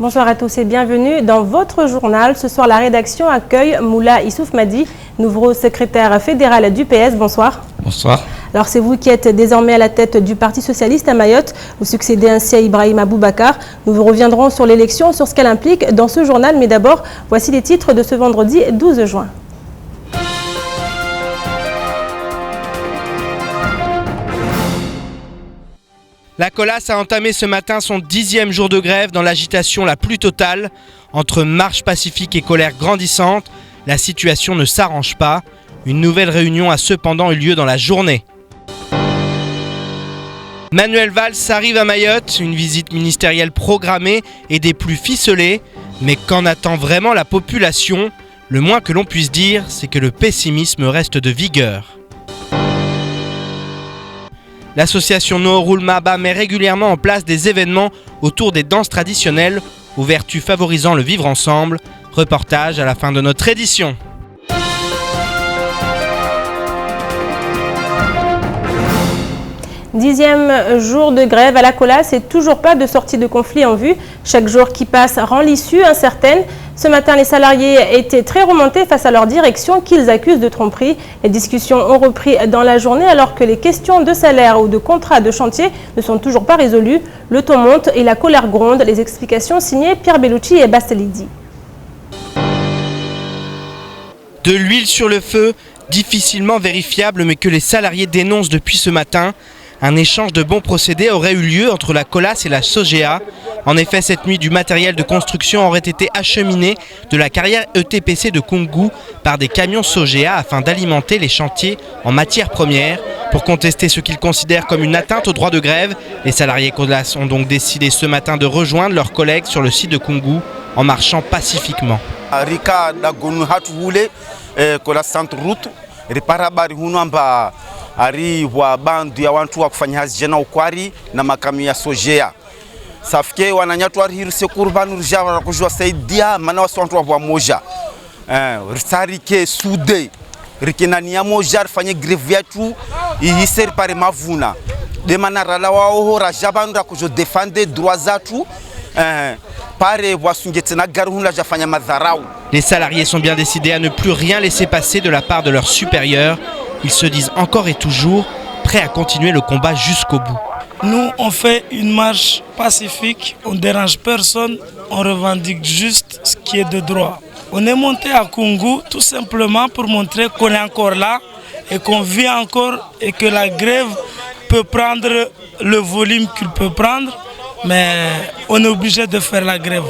Bonsoir à tous et bienvenue dans votre journal. Ce soir, la rédaction accueille Moula Issouf Madi, nouveau secrétaire fédéral du PS. Bonsoir. Bonsoir. Alors c'est vous qui êtes désormais à la tête du Parti Socialiste à Mayotte. Vous succédez ainsi à Ibrahim Aboubacar. Nous vous reviendrons sur l'élection, sur ce qu'elle implique dans ce journal. Mais d'abord, voici les titres de ce vendredi 12 juin. La Colas a entamé ce matin son 10e jour de grève dans l'agitation la plus totale. Entre marche pacifique et colère grandissante, la situation ne s'arrange pas. Une nouvelle réunion a cependant eu lieu dans la journée. Manuel Valls arrive à Mayotte, une visite ministérielle programmée et des plus ficelées. Mais qu'en attend vraiment la population? Le moins que l'on puisse dire, c'est que le pessimisme reste de vigueur. L'association Nooroul Maba met régulièrement en place des événements autour des danses traditionnelles aux vertus favorisant le vivre ensemble. Reportage à la fin de notre édition. Dixième jour de grève à la Colas et toujours pas de sortie de conflit en vue. Chaque jour qui passe rend l'issue incertaine. Ce matin, les salariés étaient très remontés face à leur direction qu'ils accusent de tromperie. Les discussions ont repris dans la journée alors que les questions de salaire ou de contrat de chantier ne sont toujours pas résolues. Le ton monte et la colère gronde. Les explications signées Pierre Bellucci et Bastelidi. De l'huile sur le feu, difficilement vérifiable mais que les salariés dénoncent depuis ce matin. Un échange de bons procédés aurait eu lieu entre la Colas et la Sogea. En effet, cette nuit, du matériel de construction aurait été acheminé de la carrière ETPC de Koungou par des camions Sogea afin d'alimenter les chantiers en matières premières. Pour contester ce qu'ils considèrent comme une atteinte au droit de grève, les salariés Colas ont donc décidé ce matin de rejoindre leurs collègues sur le site de Koungou en marchant pacifiquement. Ari wa bandu ya wantu wa kufanya hazi jena ukwari na makami ya Sogea. Safike wananyatu wari hiru sekuru banu rjava kujua saidia mana wasu wantu wa moja. Risari ke sude. Rikenani ya moja rifanye greve yetu ihiseri pare mavuna. De mana rala wa oho rajabanu ra kujo defende droit zatu. Les salariés sont bien décidés à ne plus rien laisser passer de la part de leurs supérieurs. Ils se disent encore et toujours prêts à continuer le combat jusqu'au bout. Nous, on fait une marche pacifique, on ne dérange personne, on revendique juste ce qui est de droit. On est monté à Koungou tout simplement pour montrer qu'on est encore là et qu'on vit encore et que la grève peut prendre le volume qu'il peut prendre. Mais on est obligé de faire la grève.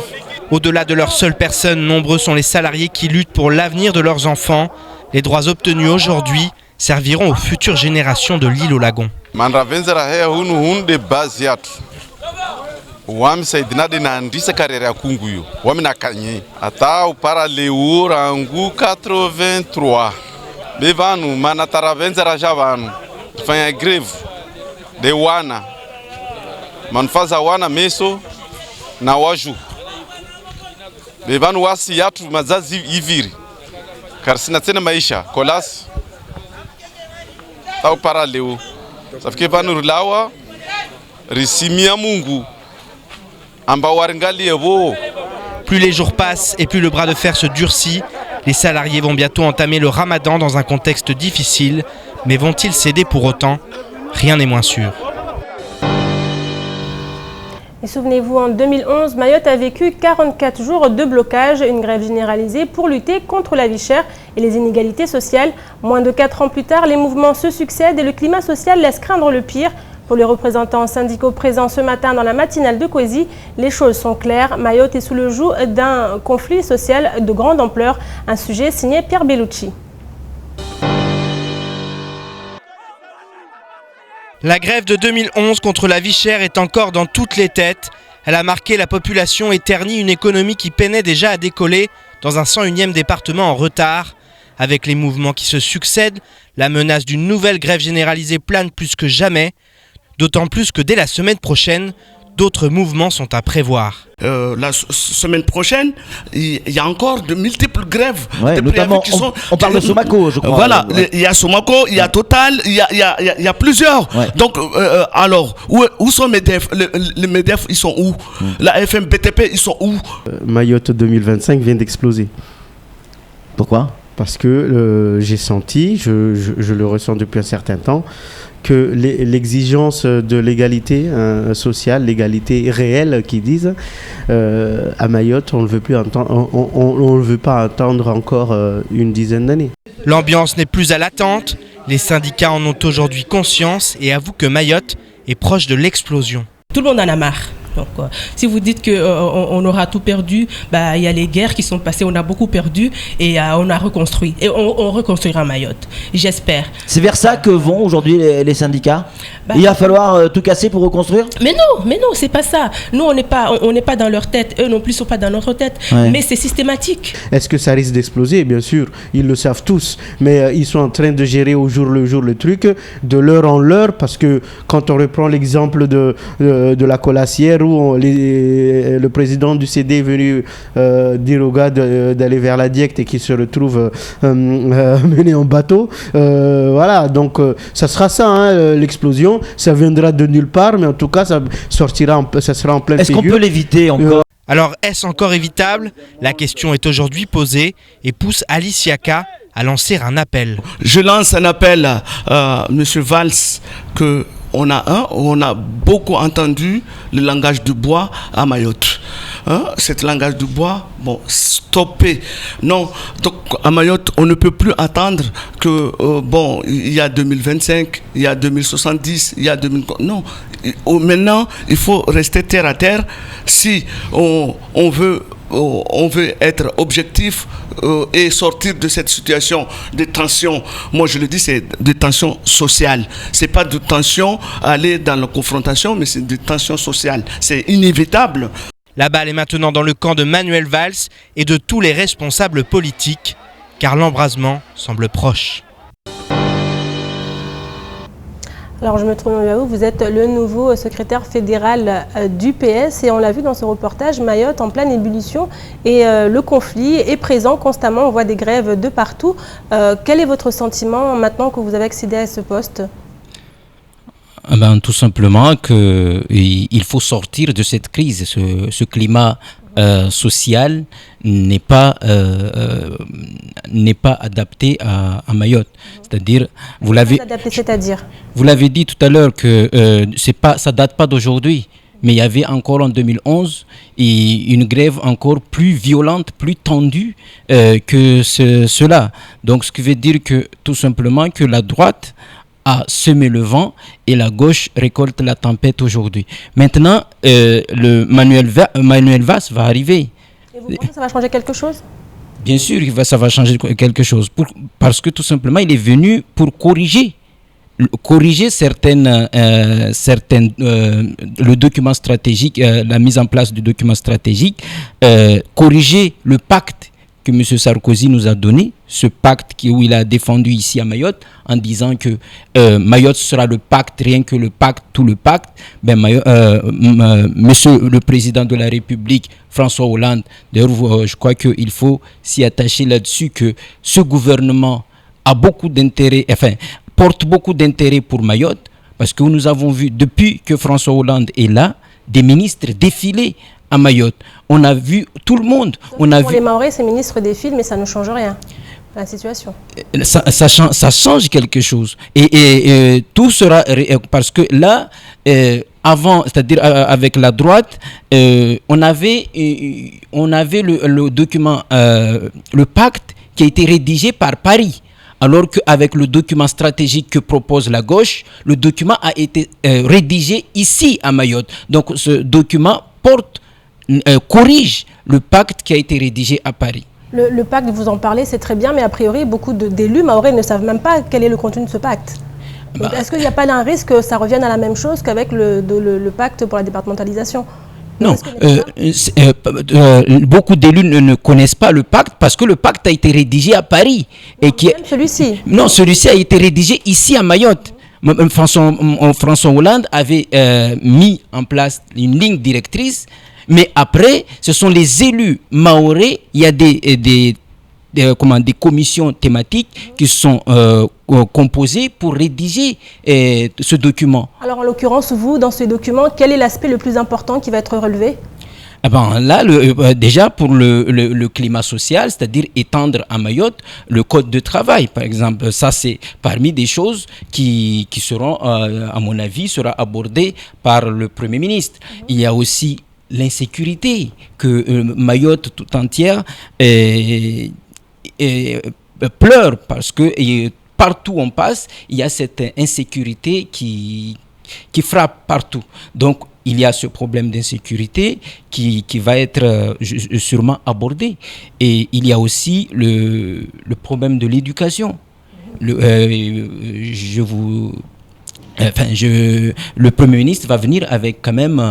Au-delà de leur seule personne, nombreux sont les salariés qui luttent pour l'avenir de leurs enfants. Les droits obtenus aujourd'hui serviront aux futures générations de l'île au lagon. Manfaza wana meso na waju bevanu wasi yatu mazazi iviri karsina tena maisha Colas au paraleo safike vanu rulawa risimia Mungu amba waringali evo. Plus les jours passent et plus le bras de fer se durcit. Les salariés vont bientôt entamer le Ramadan dans un contexte difficile, mais vont-ils céder pour autant? Rien n'est moins sûr. Et souvenez-vous, en 2011, Mayotte a vécu 44 jours de blocage, une grève généralisée pour lutter contre la vie chère et les inégalités sociales. Moins de 4 ans plus tard, les mouvements se succèdent et le climat social laisse craindre le pire. Pour les représentants syndicaux présents ce matin dans la matinale de Kwezi, les choses sont claires. Mayotte est sous le joug d'un conflit social de grande ampleur. Un sujet signé Pierre Bellucci. La grève de 2011 contre la vie chère est encore dans toutes les têtes. Elle a marqué la population et terni une économie qui peinait déjà à décoller dans un 101e département en retard. Avec les mouvements qui se succèdent, la menace d'une nouvelle grève généralisée plane plus que jamais. D'autant plus que dès la semaine prochaine, d'autres mouvements sont à prévoir. La semaine prochaine, il y a encore de multiples grèves. Ouais, notamment, on parle de Somaco, je crois. Voilà, il y a Somaco, il y a Total, il y a plusieurs. Ouais. Donc, alors, où sont MEDEF? Les MEDEF, ils sont où? La FMBTP, ils sont où? Mayotte 2025 vient d'exploser. Pourquoi? Parce que j'ai senti, je le ressens depuis un certain temps, que l'exigence de l'égalité sociale, l'égalité réelle qu'ils disent, à Mayotte, on ne veut plus entendre, on ne veut pas attendre encore une dizaine d'années. L'ambiance n'est plus à l'attente, les syndicats en ont aujourd'hui conscience et avouent que Mayotte est proche de l'explosion. Tout le monde en a marre. Donc, si vous dites qu'on aura tout perdu, il y a les guerres qui sont passées, on a beaucoup perdu et on a reconstruit. Et on reconstruira Mayotte, j'espère. C'est vers ça que vont aujourd'hui les syndicats? Il va falloir tout casser pour reconstruire? Mais non, c'est pas ça. Nous, on n'est pas dans leur tête. Eux non plus sont pas dans notre tête. Ouais. Mais c'est systématique. Est-ce que ça risque d'exploser? Bien sûr, ils le savent tous. Mais ils sont en train de gérer au jour le jour le truc, de l'heure en l'heure, parce que quand on reprend l'exemple de la Colassière, où le président du CD est venu dire aux gars d'aller vers la Diecte et qui se retrouve mené en bateau. Voilà, donc ça sera ça, l'explosion. Ça viendra de nulle part, mais en tout cas, ça sera en pleine figure. Est-ce qu'on peut l'éviter encore? Alors, est-ce encore évitable? La question est aujourd'hui posée et pousse Alice Yaka à lancer un appel. Je lance un appel à M. Valls que on a beaucoup entendu le langage du bois à Mayotte. Cet langage du bois, stopper. Non, donc à Mayotte, on ne peut plus attendre que, il y a 2025, il y a 2070, il y a 2000... Non, maintenant, il faut rester terre à terre si on veut être objectif et sortir de cette situation de tension. Moi, je le dis, c'est de tension sociale. C'est pas de tension à aller dans la confrontation, mais c'est de tension sociale. C'est inévitable. La balle est maintenant dans le camp de Manuel Valls et de tous les responsables politiques, car l'embrasement semble proche. Alors je me tourne vers vous, vous êtes le nouveau secrétaire fédéral du PS et on l'a vu dans ce reportage, Mayotte en pleine ébullition et le conflit est présent constamment, on voit des grèves de partout. Quel est votre sentiment maintenant que vous avez accédé à ce poste ? Tout simplement qu'il faut sortir de cette crise, ce climat social n'est pas adapté à Mayotte. C'est-à-dire, vous l'avez dit tout à l'heure que ça date pas d'aujourd'hui, mais il y avait encore en 2011 une grève encore plus violente, plus tendue que cela. Donc, ce qui veut dire que tout simplement que la droite a semé le vent et la gauche récolte la tempête aujourd'hui. Maintenant, le Manuel Valls va arriver. Et vous pensez que ça va changer quelque chose ? Bien sûr, ça va changer quelque chose. Parce que tout simplement, il est venu pour corriger le document stratégique, la mise en place du document stratégique, corriger le pacte que M. Sarkozy nous a donné, ce pacte où il a défendu ici à Mayotte, en disant que Mayotte sera le pacte, rien que le pacte, tout le pacte. Monsieur le Président de la République, François Hollande, d'ailleurs, je crois qu'il faut s'y attacher là-dessus, que ce gouvernement a beaucoup d'intérêt, porte beaucoup d'intérêt pour Mayotte, parce que nous avons vu, depuis que François Hollande est là, des ministres défiler à Mayotte. On a vu tout le monde. Pour les Mahorais, ces ministres défilent, mais ça ne change rien. La situation. Ça change quelque chose. Et tout sera... Parce que là, avant, c'est-à-dire avec la droite, on avait le document, le pacte qui a été rédigé par Paris. Alors qu'avec le document stratégique que propose la gauche, le document a été rédigé ici à Mayotte. Donc ce document corrige le pacte qui a été rédigé à Paris. Le pacte, vous en parlez, c'est très bien, mais a priori, beaucoup d'élus mahorais ne savent même pas quel est le contenu de ce pacte. Est-ce qu'il n'y a pas un risque que ça revienne à la même chose qu'avec le pacte pour la départementalisation ? Non, beaucoup d'élus ne connaissent pas le pacte parce que le pacte a été rédigé à Paris. Même celui-ci ? Non, celui-ci a été rédigé ici à Mayotte. François Hollande avait mis en place une ligne directrice, mais après, ce sont les élus mahorais, il y a des commissions thématiques qui sont composées pour rédiger ce document. Alors en l'occurrence, vous, dans ce document, quel est l'aspect le plus important qui va être relevé ? Là, déjà pour le climat social, c'est-à-dire étendre à Mayotte le code de travail, par exemple. Ça, c'est parmi des choses qui seront, à mon avis, sera abordées par le Premier ministre. Il y a aussi l'insécurité que Mayotte tout entière pleure parce que partout où on passe, il y a cette insécurité qui frappe partout. Donc, il y a ce problème d'insécurité qui va être sûrement abordé. Et il y a aussi le problème de l'éducation. Le Premier ministre va venir avec quand même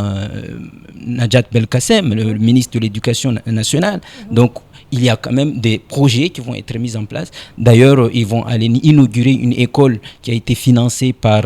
Najat Belkacem, le ministre de l'Éducation nationale. Donc, il y a quand même des projets qui vont être mis en place. D'ailleurs, ils vont aller inaugurer une école qui a été financée par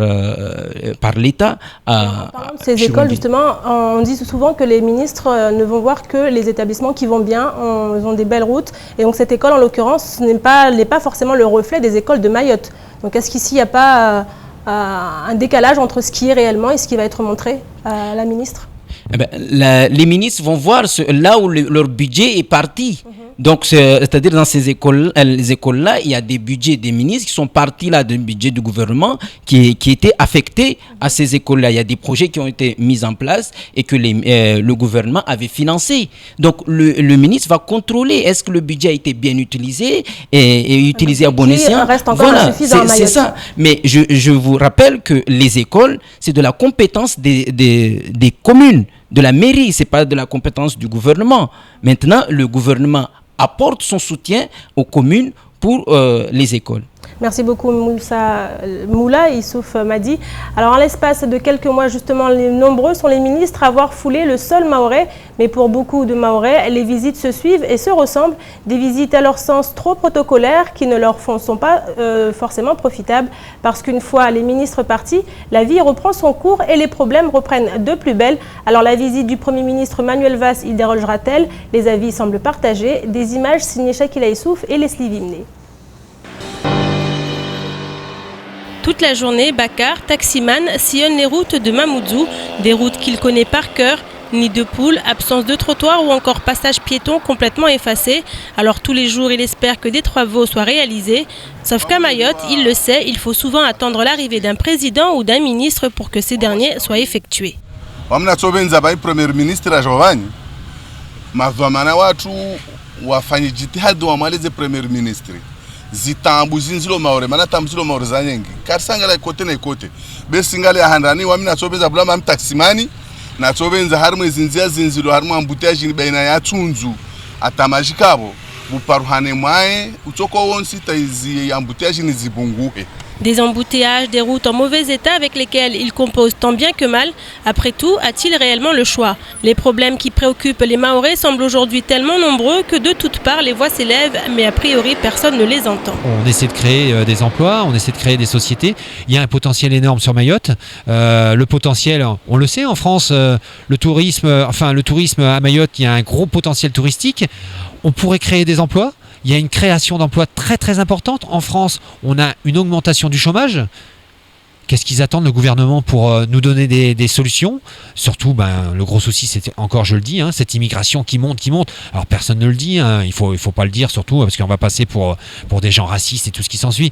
l'État. En parlant de ces écoles, justement, on dit souvent que les ministres ne vont voir que les établissements qui vont bien, ils ont des belles routes. Et donc cette école, en l'occurrence, n'est pas forcément le reflet des écoles de Mayotte. Donc est-ce qu'ici, il n'y a pas un décalage entre ce qui est réellement et ce qui va être montré à la ministre ? Les ministres vont voir là où leur budget est parti. Donc, c'est-à-dire dans ces les écoles-là, il y a des budgets des ministres qui sont partis là du budget du gouvernement qui étaient affectés à ces écoles-là. Il y a des projets qui ont été mis en place et que le gouvernement avait financé. Donc, le ministre va contrôler est-ce que le budget a été bien utilisé et utilisé à bon escient. Voilà, c'est ça. Mais je vous rappelle que les écoles, c'est de la compétence des communes, de la mairie, c'est pas de la compétence du gouvernement. Maintenant, le gouvernement apporte son soutien aux communes pour les écoles. Merci beaucoup Moula Issouf Madi. Alors en l'espace de quelques mois justement, nombreux sont les ministres à avoir foulé le sol mahorais. Mais pour beaucoup de Mahorais, les visites se suivent et se ressemblent. Des visites à leur sens trop protocolaires qui ne leur sont pas forcément profitables. Parce qu'une fois les ministres partis, la vie reprend son cours et les problèmes reprennent de plus belle. Alors la visite du Premier ministre Manuel Valls y dérogera-t-elle? Les avis semblent partagés. Des images signées Shakila Issouf et Leslie Vimné. Toute la journée, Bakar, taximan, sillonne les routes de Mamoudzou, des routes qu'il connaît par cœur, nid de poules, absence de trottoir ou encore passage piéton complètement effacé. Alors tous les jours, il espère que des travaux soient réalisés. Sauf qu'à Mayotte, il le sait, il faut souvent attendre l'arrivée d'un président ou d'un ministre pour que ces derniers soient effectués. Premier ministre Ajovani, mavamana watu wafanye jitihadi wamalize premier ministre. Zitambu zinzilo maore mana tambuzilo maore zanyengi karsangala ikote na ikote besingale handani wamina tsobeza bulama mtaksimani na tsobenza harmwe zinzilo harmwe ambutiaji baina ya tsunzu atamajikabo buparuhane mwae utoko wonsi taizi ambutiaji ni zibunguhe. Des embouteillages, des routes en mauvais état avec lesquelles il compose tant bien que mal. Après tout, a-t-il réellement le choix? Les problèmes qui préoccupent les Mahorais semblent aujourd'hui tellement nombreux que de toutes parts les voix s'élèvent, mais a priori personne ne les entend. On essaie de créer des emplois, on essaie de créer des sociétés. Il y a un potentiel énorme sur Mayotte. Le potentiel, on le sait en France, le tourisme à Mayotte, il y a un gros potentiel touristique. On pourrait créer des emplois. Il y a une création d'emplois très très importante. En France, on a une augmentation du chômage. Qu'est-ce qu'ils attendent le gouvernement pour nous donner des solutions? Surtout, le gros souci, c'est encore, je le dis, cette immigration qui monte. Alors personne ne le dit, il faut pas le dire surtout parce qu'on va passer pour des gens racistes et tout ce qui s'ensuit.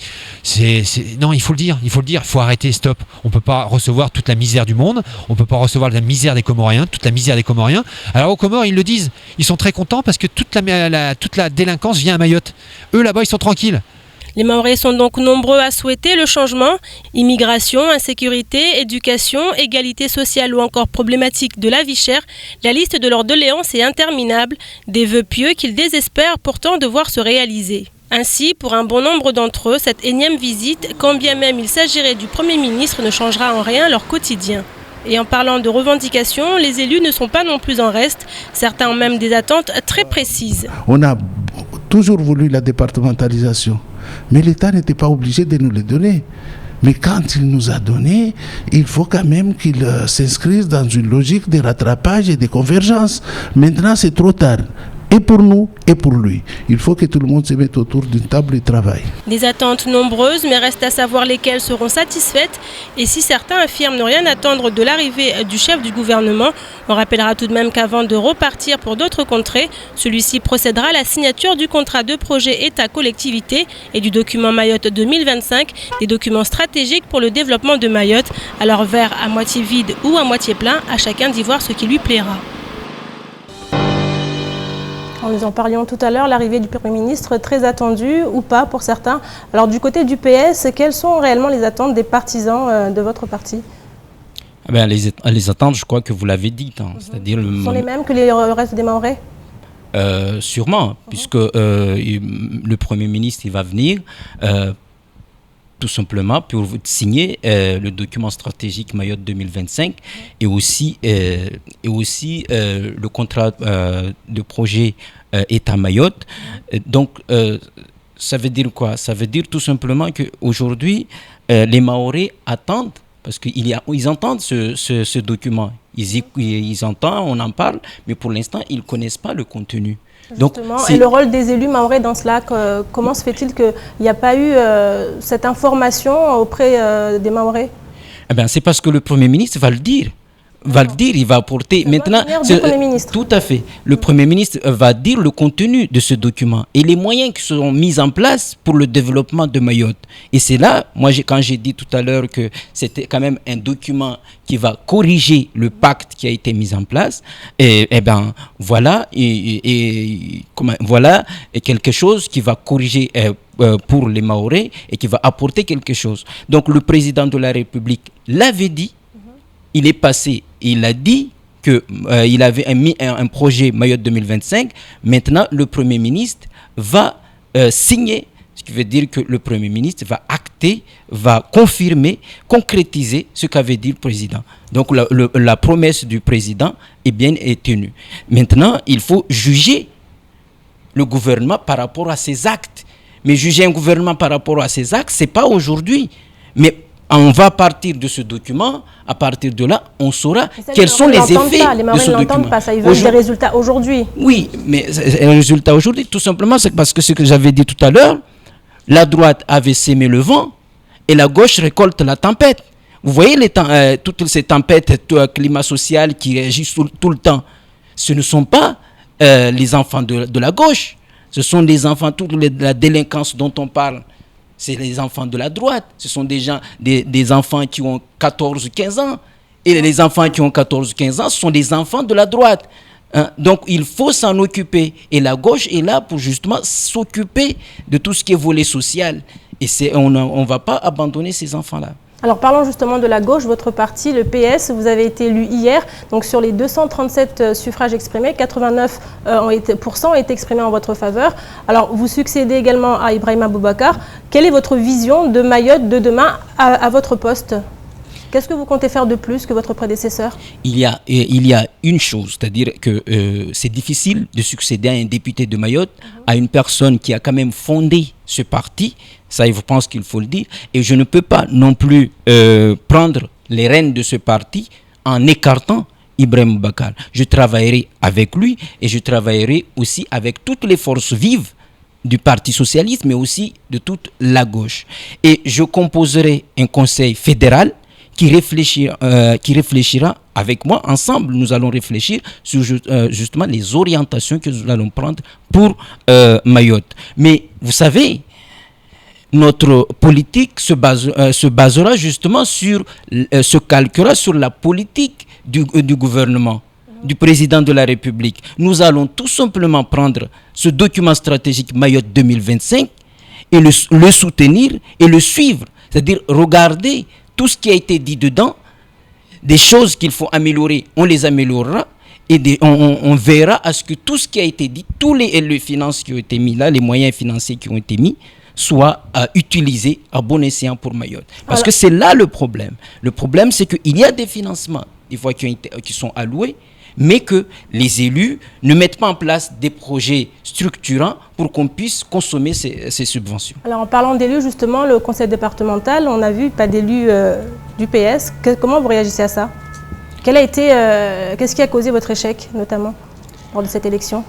Non, il faut le dire, il faut arrêter, stop. On peut pas recevoir toute la misère du monde, on peut pas recevoir la misère des Comoriens, toute la misère des Comoriens. Alors aux Comores, ils le disent, ils sont très contents parce que toute la délinquance vient à Mayotte. Eux là-bas, ils sont tranquilles. Les Mahorais sont donc nombreux à souhaiter le changement. Immigration, insécurité, éducation, égalité sociale ou encore problématique de la vie chère, la liste de leurs doléances est interminable, des vœux pieux qu'ils désespèrent pourtant de voir se réaliser. Ainsi, pour un bon nombre d'entre eux, cette énième visite, quand bien même il s'agirait du Premier ministre, ne changera en rien leur quotidien. Et en parlant de revendications, les élus ne sont pas non plus en reste. Certains ont même des attentes très précises. On a toujours voulu la départementalisation, mais l'État n'était pas obligé de nous les donner. Mais quand il nous a donné, il faut quand même qu'il s'inscrive dans une logique de rattrapage et de convergence. Maintenant, c'est trop tard. Et pour nous, et pour lui. Il faut que tout le monde se mette autour d'une table de travail. Des attentes nombreuses, mais reste à savoir lesquelles seront satisfaites. Et si certains affirment ne rien attendre de l'arrivée du chef du gouvernement, on rappellera tout de même qu'avant de repartir pour d'autres contrées, celui-ci procédera à la signature du contrat de projet État-collectivité et du document Mayotte 2025, des documents stratégiques pour le développement de Mayotte. Alors verre à moitié vide ou à moitié plein, à chacun d'y voir ce qui lui plaira. Nous en parlions tout à l'heure, l'arrivée du Premier ministre très attendue ou pas pour certains. Alors du côté du PS, quelles sont réellement les attentes des partisans de votre parti? Les attentes, je crois que vous l'avez dit. C'est-à-dire Ce sont les mêmes que les restes des Mahorais? Sûrement, puisque le Premier ministre il va venir tout simplement pour signer le document stratégique Mayotte 2025 et aussi le contrat de projet État Mayotte. Donc, ça veut dire quoi? Ça veut dire tout simplement qu'aujourd'hui, les Mahorais attendent, parce qu'ils entendent ce document. Ils entendent, on en parle, mais pour l'instant, ils ne connaissent pas le contenu. Justement, et le rôle des élus mahorais dans cela, comment se fait-il qu'il n'y a pas eu cette information auprès des Mahorais? C'est parce que le Premier ministre va le dire. Il va apporter maintenant tout à fait. Le Premier ministre va dire le contenu de ce document et les moyens qui seront mis en place pour le développement de Mayotte. Et c'est là, moi, quand j'ai dit tout à l'heure que c'était quand même un document qui va corriger le pacte qui a été mis en place, voilà quelque chose qui va corriger pour les Mahorais et qui va apporter quelque chose. Donc le président de la République l'avait dit. Il est passé, il a dit qu'il avait mis un projet Mayotte 2025. Maintenant, le Premier ministre va signer, ce qui veut dire que le Premier ministre va acter, va confirmer, concrétiser ce qu'avait dit le président. Donc la promesse du président est tenue. Maintenant, il faut juger le gouvernement par rapport à ses actes. Mais juger un gouvernement par rapport à ses actes, ce n'est pas aujourd'hui. Mais on va partir de ce document, à partir de là, on saura quels sont les effets de ce document. Pas, ça, ils veulent des résultats aujourd'hui. Oui, mais les résultats aujourd'hui, tout simplement, c'est parce que ce que j'avais dit tout à l'heure, la droite avait sémé le vent et la gauche récolte la tempête. Vous voyez toutes ces tempêtes climat social qui réagissent tout le temps. Ce ne sont pas les enfants de la gauche, ce sont les enfants, toute la délinquance dont on parle. C'est les enfants de la droite. Ce sont des enfants qui ont 14-15 ans. Et les enfants qui ont 14-15 ans, ce sont des enfants de la droite. Donc, il faut s'en occuper. Et la gauche est là pour justement s'occuper de tout ce qui est volet social. Et on ne va pas abandonner ces enfants-là. Alors parlons justement de la gauche, votre parti, le PS, vous avez été élu hier, donc sur les 237 suffrages exprimés, 89% ont été exprimés en votre faveur. Alors vous succédez également à Ibrahima Boubacar. Quelle est votre vision de Mayotte de demain à votre poste? Qu'est-ce que vous comptez faire de plus que votre prédécesseur? Il y a une chose, c'est-à-dire que c'est difficile de succéder à un député de Mayotte, à une personne qui a quand même fondé ce parti. Ça, je pense qu'il faut le dire. Et je ne peux pas non plus prendre les rênes de ce parti en écartant Ibrahima Boubacar. Je travaillerai avec lui et je travaillerai aussi avec toutes les forces vives du Parti socialiste, mais aussi de toute la gauche. Et je composerai un conseil fédéral qui réfléchira avec moi. Ensemble, nous allons réfléchir sur justement les orientations que nous allons prendre pour Mayotte. Mais vous savez, notre politique se basera justement se calquera sur la politique du gouvernement, du président de la République. Nous allons tout simplement prendre ce document stratégique Mayotte 2025 et le soutenir et le suivre. C'est-à-dire regarder tout ce qui a été dit dedans, des choses qu'il faut améliorer, on les améliorera et on verra à ce que tout ce qui a été dit, tous les finances qui ont été mis là, les moyens financiers qui ont été mis, soient utilisés à bon escient pour Mayotte. Parce que c'est là le problème. Le problème, c'est qu'il y a des financements des fois qui sont alloués, mais que les élus ne mettent pas en place des projets structurants pour qu'on puisse consommer ces subventions. Alors en parlant d'élus, justement, le conseil départemental, on a vu pas d'élus du PS. Comment vous réagissez à ça? Qu'est-ce qui a causé votre échec, notamment, lors de cette élection?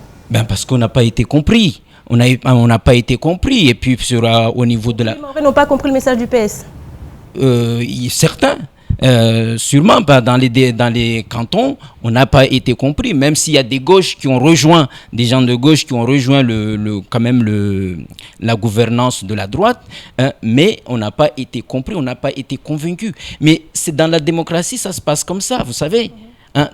Parce qu'on n'a pas été compris. On n'a pas été compris. Et puis au niveau de la... Les Mahorais n'ont pas compris le message du PS? Certains. Sûrement pas dans les cantons, on n'a pas été compris, même s'il y a des gauches qui ont rejoint, des gens de gauche qui ont rejoint la gouvernance de la droite, mais on n'a pas été compris, on n'a pas été convaincu. Mais c'est dans la démocratie, ça se passe comme ça, vous savez.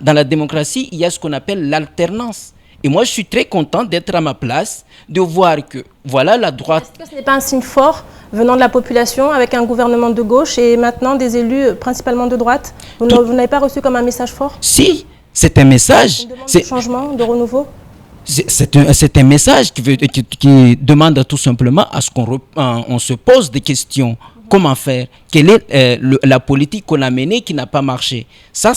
Dans la démocratie, il y a ce qu'on appelle l'alternance. Et moi, je suis très content d'être à ma place, de voir que, voilà, la droite... Est-ce que ce n'est pas un signe fort venant de la population, avec un gouvernement de gauche et maintenant des élus principalement de droite? Vous n'avez pas reçu comme un message fort? Si, c'est un message. Une demande de changement, de renouveau? C'est un message qui demande tout simplement à ce qu'on se pose des questions. Comment faire? Quelle est la politique qu'on a menée qui n'a pas marché? Ça,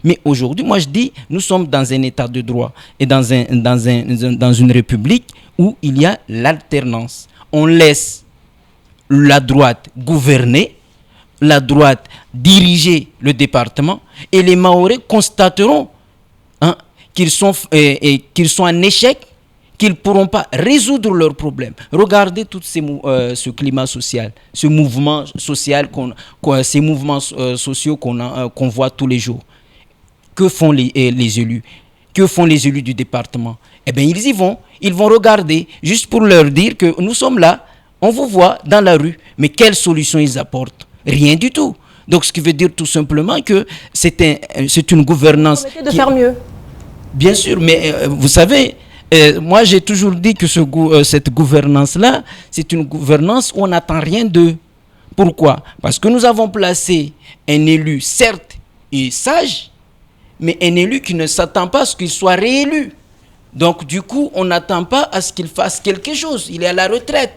Mais aujourd'hui, moi je dis, nous sommes dans un état de droit et dans une république où il y a l'alternance. On laisse la droite gouverner, la droite diriger le département, et les Mahorais constateront qu'ils sont en échec, qu'ils ne pourront pas résoudre leurs problèmes. Regardez tout ce climat social, ce mouvement social, ces mouvements sociaux qu'on voit tous les jours. Que font les élus? Que font les élus du département? Eh bien, ils y vont. Ils vont regarder, juste pour leur dire que nous sommes là, on vous voit dans la rue. Mais quelles solutions ils apportent? Rien du tout. Donc, ce qui veut dire tout simplement que c'est une gouvernance... Vous promettez de faire mieux. Bien sûr, mais vous savez... moi, j'ai toujours dit que cette gouvernance-là, c'est une gouvernance où on n'attend rien d'eux. Pourquoi? Parce que nous avons placé un élu, certes, et sage, mais un élu qui ne s'attend pas à ce qu'il soit réélu. Donc, du coup, on n'attend pas à ce qu'il fasse quelque chose. Il est à la retraite.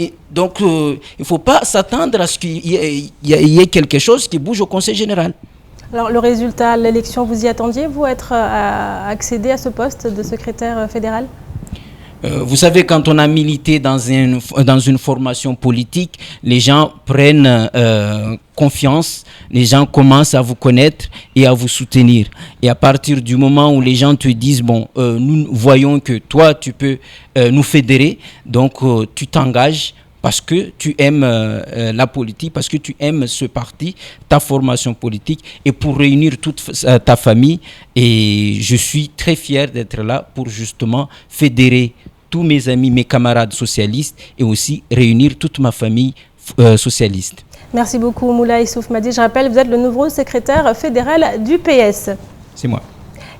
Et donc, il ne faut pas s'attendre à ce qu'il y ait quelque chose qui bouge au Conseil général. Alors, le résultat de l'élection, vous y attendiez, vous, à accéder à ce poste de secrétaire fédéral? Vous savez, quand on a milité dans une formation politique, les gens prennent confiance, les gens commencent à vous connaître et à vous soutenir. Et à partir du moment où les gens te disent, bon, nous voyons que toi, tu peux nous fédérer, donc tu t'engages, parce que tu aimes la politique, parce que tu aimes ce parti, ta formation politique, et pour réunir toute ta famille. Et je suis très fier d'être là pour justement fédérer tous mes amis, mes camarades socialistes, et aussi réunir toute ma famille socialiste. Merci beaucoup Moulay Issouf Madi. Je rappelle, vous êtes le nouveau secrétaire fédéral du PS. C'est moi.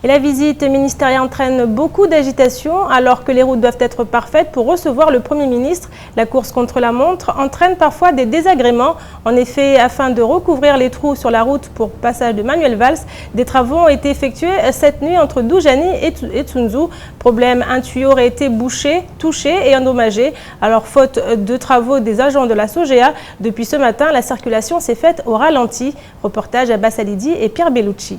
Et la visite ministérielle entraîne beaucoup d'agitation alors que les routes doivent être parfaites pour recevoir le Premier ministre. La course contre la montre entraîne parfois des désagréments. En effet, afin de recouvrir les trous sur la route pour passage de Manuel Valls, des travaux ont été effectués cette nuit entre Doujani et Tsunzu. Problème, un tuyau aurait été bouché, touché et endommagé. Alors, faute de travaux des agents de la SOGEA, depuis ce matin, la circulation s'est faite au ralenti. Reportage à Bassalidi et Pierre Bellucci.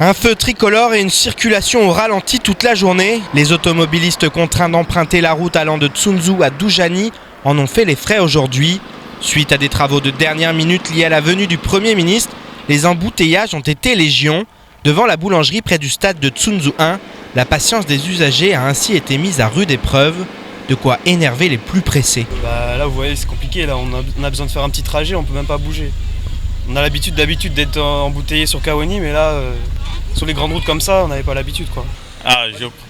Un feu tricolore et une circulation au ralenti toute la journée. Les automobilistes contraints d'emprunter la route allant de Tsunzu à Doujani en ont fait les frais aujourd'hui. Suite à des travaux de dernière minute liés à la venue du Premier ministre, les embouteillages ont été légion. Devant la boulangerie près du stade de Tsunzu 1, la patience des usagers a ainsi été mise à rude épreuve. De quoi énerver les plus pressés. Là, vous voyez, c'est compliqué. Là, on a besoin de faire un petit trajet, on peut même pas bouger. On a l'habitude d'être embouteillé sur Kawani, mais là, sur les grandes routes comme ça, on n'avait pas l'habitude, quoi.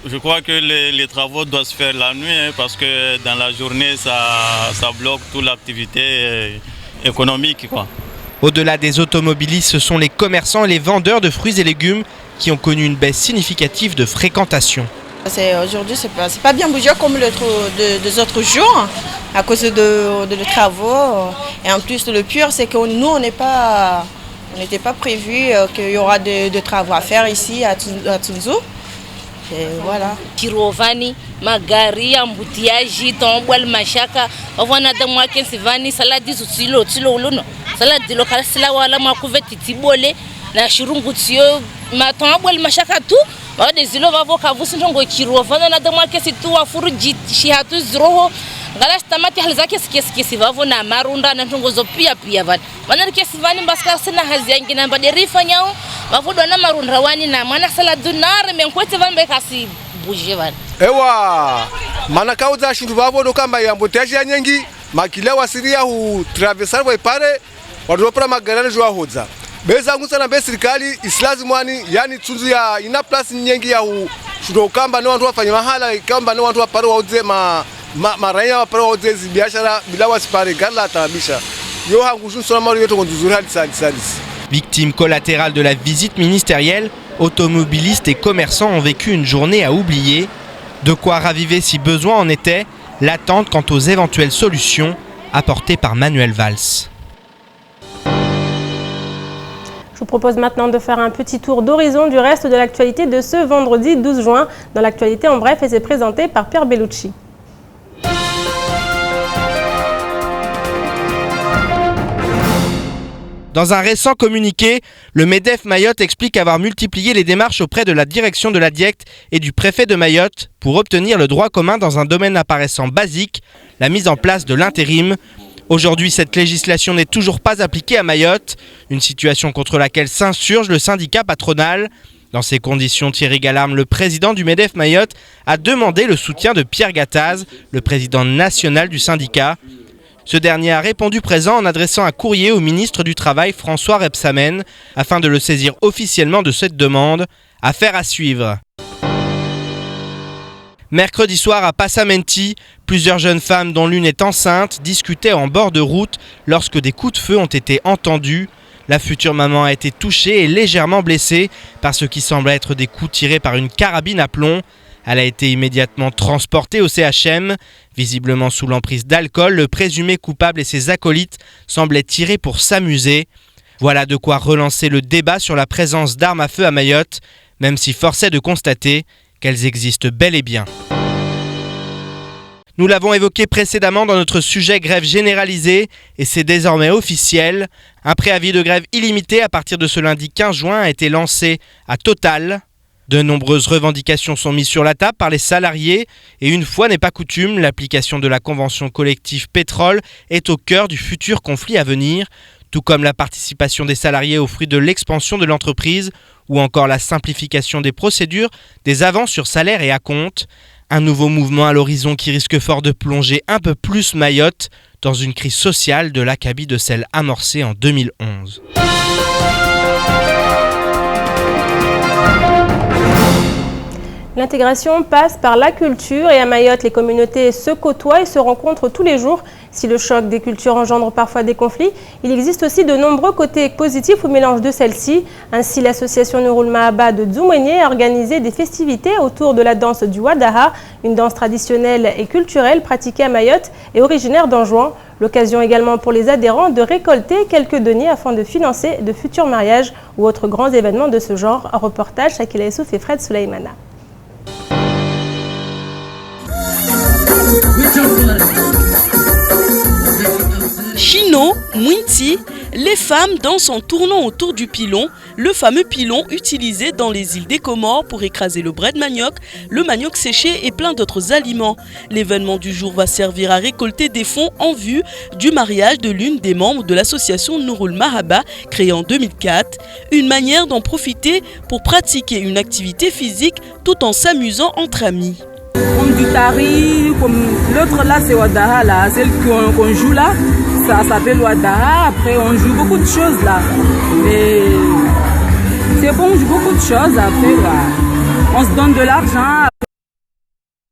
Je crois que les travaux doivent se faire la nuit, parce que dans la journée, ça bloque toute l'activité économique, quoi. Au-delà des automobilistes, ce sont les commerçants et les vendeurs de fruits et légumes qui ont connu une baisse significative de fréquentation. Aujourd'hui, c'est pas bien bougé comme des autres jours à cause de travaux. Et en plus, le pire, c'est que nous, on n'était pas prévu qu'il y aura de travaux à faire ici à Tsunzu. Et voilà. Kirovani, magari, embouteillage, tombouel, machaka, on a de moi qui se vani, salade, silo, salade local sila wala makuveti tibole na shirungu tio maton abol mashaka tu ba de zilo va voka vusingo kiro vana na de marke situ wa furuji shihatu zroho galas tamati hal zake ski vavo na marunda na ntongozo pia vana mana kesi vani baska sina hazi yangi na baderifa nyao vavodwa na marunda wani na mana salade nare menkwete vambe kasi buje vana ewa mana kauza shindu vavo no kamba ya mboteji ya nyengi makile wa siria hu traversar wa ipare wadropra magarani jwa hodza beza ngusana be serikali islazimwani yani tunzu ya ina plus nyengi ya hu shindu kamba no watu wafanya mahala kamba no watu wapare waudze maraya wapare waudze biashara bila wasipare gala tabisha yo hangushu sona mari yeto konduzuri hadis. Victimes collatérales de la visite ministérielle, automobilistes et commerçants ont vécu une journée à oublier. De quoi raviver si besoin en était l'attente quant aux éventuelles solutions apportées par Manuel Valls. Je vous propose maintenant de faire un petit tour d'horizon du reste de l'actualité de ce vendredi 12 juin. Dans l'actualité en bref, et c'est présenté par Pierre Bellucci. Dans un récent communiqué, le MEDEF Mayotte explique avoir multiplié les démarches auprès de la direction de la DIECT et du préfet de Mayotte pour obtenir le droit commun dans un domaine apparaissant basique, la mise en place de l'intérim. Aujourd'hui, cette législation n'est toujours pas appliquée à Mayotte, une situation contre laquelle s'insurge le syndicat patronal. Dans ces conditions, Thierry Galarme, le président du MEDEF Mayotte, a demandé le soutien de Pierre Gattaz, le président national du syndicat. Ce dernier a répondu présent en adressant un courrier au ministre du Travail François Rebsamen afin de le saisir officiellement de cette demande. Affaire à suivre. Mercredi soir à Passamenti, plusieurs jeunes femmes dont l'une est enceinte discutaient en bord de route lorsque des coups de feu ont été entendus. La future maman a été touchée et légèrement blessée par ce qui semble être des coups tirés par une carabine à plomb. Elle a été immédiatement transportée au CHM. Visiblement sous l'emprise d'alcool, le présumé coupable et ses acolytes semblaient tirer pour s'amuser. Voilà de quoi relancer le débat sur la présence d'armes à feu à Mayotte, même si force est de constater qu'elles existent bel et bien. Nous l'avons évoqué précédemment dans notre sujet grève généralisée et c'est désormais officiel. Un préavis de grève illimité à partir de ce lundi 15 juin a été lancé à Total. De nombreuses revendications sont mises sur la table par les salariés et une fois n'est pas coutume, l'application de la convention collective pétrole est au cœur du futur conflit à venir, tout comme la participation des salariés aux fruits de l'expansion de l'entreprise ou encore la simplification des procédures des avances sur salaire et acompte. Un nouveau mouvement à l'horizon qui risque fort de plonger un peu plus Mayotte dans une crise sociale de l'acabit de celle amorcée en 2011. L'intégration passe par la culture et à Mayotte, les communautés se côtoient et se rencontrent tous les jours. Si le choc des cultures engendre parfois des conflits, il existe aussi de nombreux côtés positifs au mélange de celles-ci. Ainsi, l'association Nurul Mahaba de Dzoumouénié a organisé des festivités autour de la danse du Wadaha, une danse traditionnelle et culturelle pratiquée à Mayotte et originaire d'Anjouan. L'occasion également pour les adhérents de récolter quelques deniers afin de financer de futurs mariages ou autres grands événements de ce genre. Un reportage, Shakila Essouf et Fred Souleymana. Chino, Mwinti, les femmes dansent en tournant autour du pilon, le fameux pilon utilisé dans les îles des Comores pour écraser le brai de manioc, le manioc séché et plein d'autres aliments. L'événement du jour va servir à récolter des fonds en vue du mariage de l'une des membres de l'association Nurul Mahaba, créée en 2004. Une manière d'en profiter pour pratiquer une activité physique tout en s'amusant entre amis. Comme du tari, comme l'autre là c'est Wadaha, là, celle qu'on joue là, ça s'appelle Wadaha. Après on joue beaucoup de choses là. Mais c'est bon, on joue beaucoup de choses. Après là, on se donne de l'argent.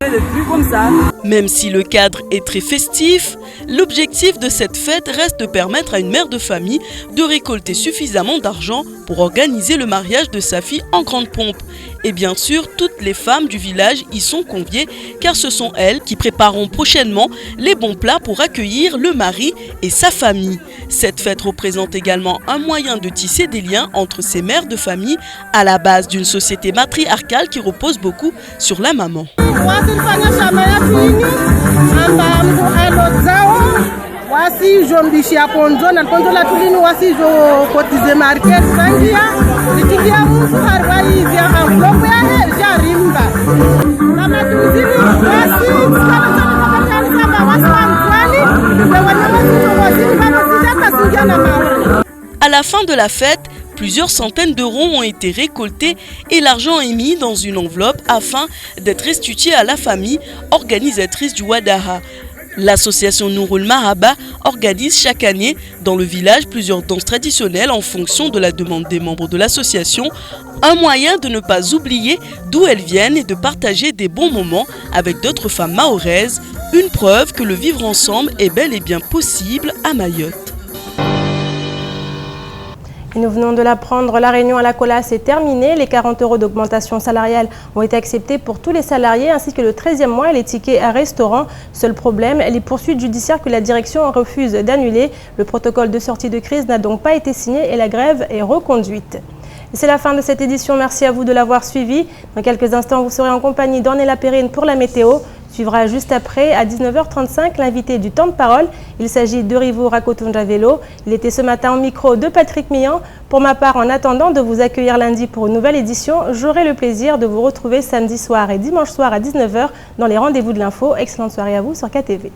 Des trucs comme ça. Même si le cadre est très festif, l'objectif de cette fête reste de permettre à une mère de famille de récolter suffisamment d'argent pour organiser le mariage de sa fille en grande pompe. Et bien sûr, toutes les femmes du village y sont conviées car ce sont elles qui prépareront prochainement les bons plats pour accueillir le mari et sa famille. Cette fête représente également un moyen de tisser des liens entre ces mères de famille à la base d'une société matriarcale qui repose beaucoup sur la maman. wasi jombishi ya ponzo na ponzo la tulini wasi jo kotize market sangia litikia musu harwai vya envelope ya heja rimba mama tuzini wasi sana kama wasi wamkwani na wanyama wasi bado sijata singia na maana. À la fin de la fête, plusieurs centaines d'euros ont été récoltés et l'argent est mis dans une enveloppe afin d'être restitué à la famille organisatrice du Wadaha. L'association Nouroul Mahaba organise chaque année dans le village plusieurs danses traditionnelles en fonction de la demande des membres de l'association, un moyen de ne pas oublier d'où elles viennent et de partager des bons moments avec d'autres femmes mahoraises, une preuve que le vivre ensemble est bel et bien possible à Mayotte. Et nous venons de l'apprendre, la réunion à la Colas est terminée. Les 40 € d'augmentation salariale ont été acceptés pour tous les salariés ainsi que le 13e mois et les tickets à restaurant. Seul problème, les poursuites judiciaires que la direction refuse d'annuler. Le protocole de sortie de crise n'a donc pas été signé et la grève est reconduite. C'est la fin de cette édition. Merci à vous de l'avoir suivi. Dans quelques instants, vous serez en compagnie d'Ornella Perrine pour la météo. Suivra juste après, à 19h35, l'invité du temps de parole. Il s'agit de Rivo Rakotunja Vélo. Il était ce matin au micro de Patrick Millan. Pour ma part, en attendant de vous accueillir lundi pour une nouvelle édition, j'aurai le plaisir de vous retrouver samedi soir et dimanche soir à 19h dans les rendez-vous de l'info. Excellente soirée à vous sur KTV.